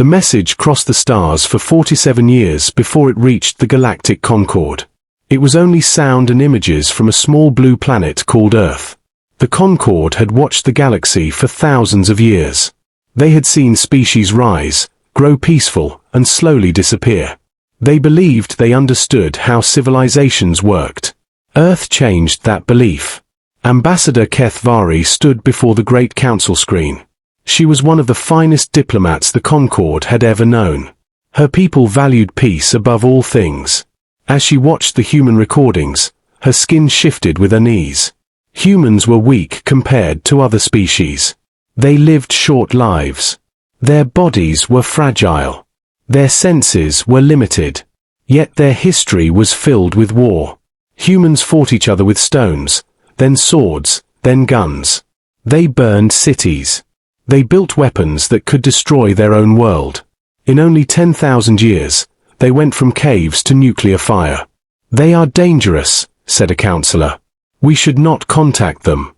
The message crossed the stars for 47 years before it reached the Galactic Concord. It was only sound and images from a small blue planet called Earth. The Concord had watched the galaxy for thousands of years. They had seen species rise, grow peaceful, and slowly disappear. They believed they understood how civilizations worked. Earth changed that belief. Ambassador HFY stood before the Great Council screen. She was one of the finest diplomats the Concord had ever known. Her people valued peace above all things. As she watched the human recordings, her skin shifted with unease. Humans were weak compared to other species. They lived short lives. Their bodies were fragile. Their senses were limited. Yet their history was filled with war. Humans fought each other with stones, then swords, then guns. They burned cities. They built weapons that could destroy their own world. In only 10,000 years, they went from caves to nuclear fire. They are dangerous, said a counselor. We should not contact them.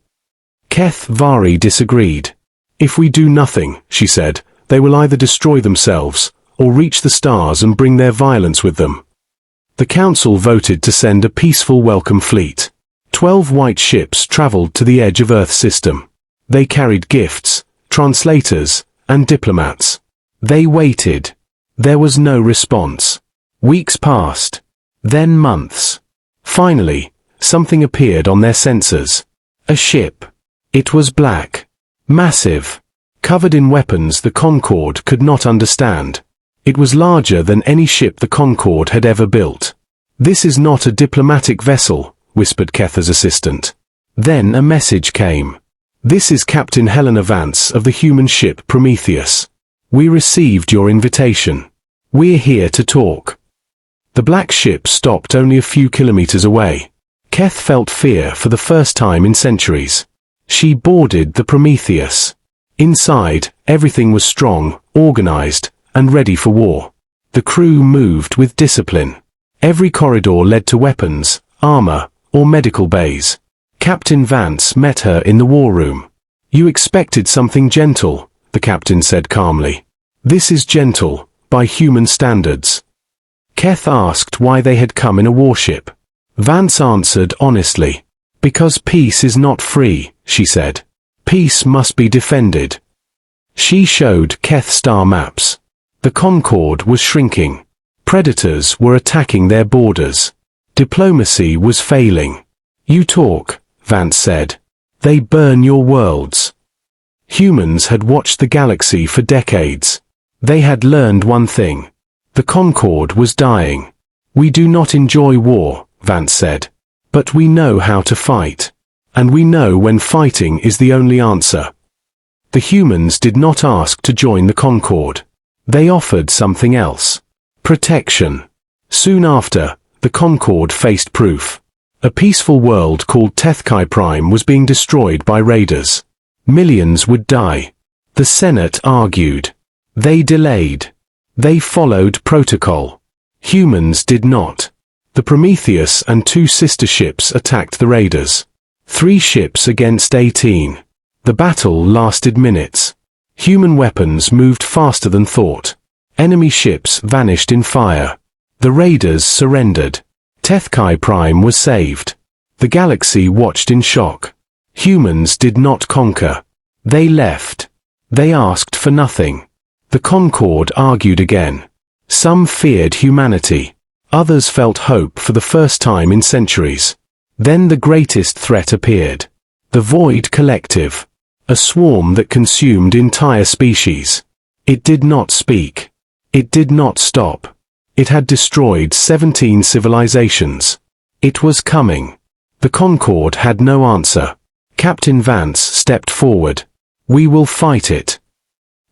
HFY disagreed. If we do nothing, she said, they will either destroy themselves, or reach the stars and bring their violence with them. The council voted to send a peaceful welcome fleet. 12 white ships traveled to the edge of Earth's system. They carried gifts, translators, and diplomats. They waited. There was no response. Weeks passed. Then months. Finally, something appeared on their sensors. A ship. It was black. Massive. Covered in weapons the Concord could not understand. It was larger than any ship the Concord had ever built. This is not a diplomatic vessel, whispered Ketha's assistant. Then a message came. This is Captain Helena Vance of the human ship Prometheus. We received your invitation. We're here to talk. The black ship stopped only a few kilometers away. Keth felt fear for the first time in centuries. She boarded the Prometheus. Inside, everything was strong, organized, and ready for war. The crew moved with discipline. Every corridor led to weapons, armor, or medical bays. Captain Vance met her in the war room. You expected something gentle, the captain said calmly. This is gentle, by human standards. Keth asked why they had come in a warship. Vance answered honestly. Because peace is not free, she said. Peace must be defended. She showed Keth star maps. The Concord was shrinking. Predators were attacking their borders. Diplomacy was failing. You talk, Vance said. They burn your worlds. Humans had watched the galaxy for decades. They had learned one thing. The Concord was dying. We do not enjoy war, Vance said. But we know how to fight. And we know when fighting is the only answer. The humans did not ask to join the Concord. They offered something else. Protection. Soon after, the Concord faced proof. A peaceful world called Tethkai Prime was being destroyed by raiders. Millions would die. The Senate argued. They delayed. They followed protocol. Humans did not. The Prometheus and 2 sister ships attacked the raiders. 3 ships against 18. The battle lasted minutes. Human weapons moved faster than thought. Enemy ships vanished in fire. The raiders surrendered. Tethkai Prime was saved. The galaxy watched in shock. Humans did not conquer. They left. They asked for nothing. The Concord argued again. Some feared humanity. Others felt hope for the first time in centuries. Then the greatest threat appeared. The Void Collective. A swarm that consumed entire species. It did not speak. It did not stop. It had destroyed 17 civilizations. It was coming. The Concord had no answer. Captain Vance stepped forward. We will fight it.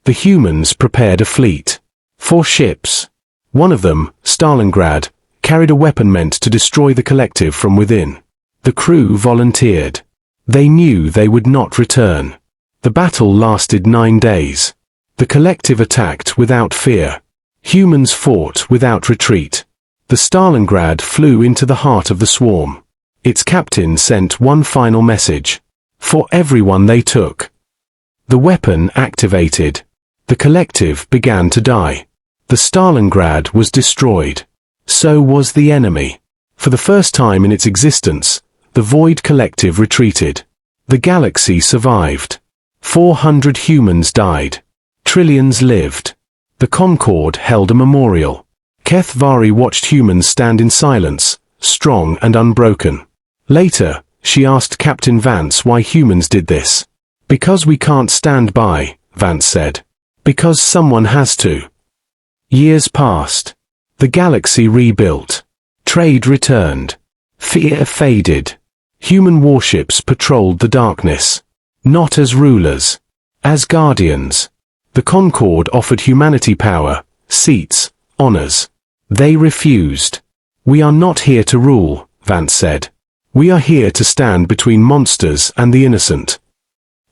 The humans prepared a fleet. 4 ships. One of them, Stalingrad, carried a weapon meant to destroy the collective from within. The crew volunteered. They knew they would not return. The battle lasted 9 days. The collective attacked without fear. Humans fought without retreat. The Stalingrad flew into the heart of the swarm. Its captain sent one final message. For everyone they took. The weapon activated. The collective began to die. The Stalingrad was destroyed. So was the enemy. For the first time in its existence, the Void Collective retreated. The galaxy survived. 400 humans died. Trillions lived. The Concord held a memorial. Keth Vari watched humans stand in silence, strong and unbroken. Later, she asked Captain Vance why humans did this. Because we can't stand by, Vance said. Because someone has to. Years passed. The galaxy rebuilt. Trade returned. Fear faded. Human warships patrolled the darkness. Not as rulers. As guardians. The Concord offered humanity power, seats, honors. They refused. We are not here to rule, Vance said. We are here to stand between monsters and the innocent.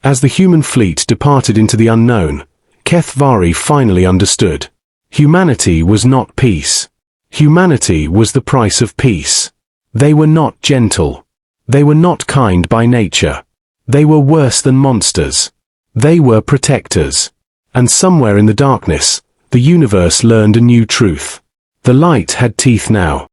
As the human fleet departed into the unknown, Keth Vari finally understood. Humanity was not peace. Humanity was the price of peace. They were not gentle. They were not kind by nature. They were worse than monsters. They were protectors. And somewhere in the darkness, the universe learned a new truth. The light had teeth now.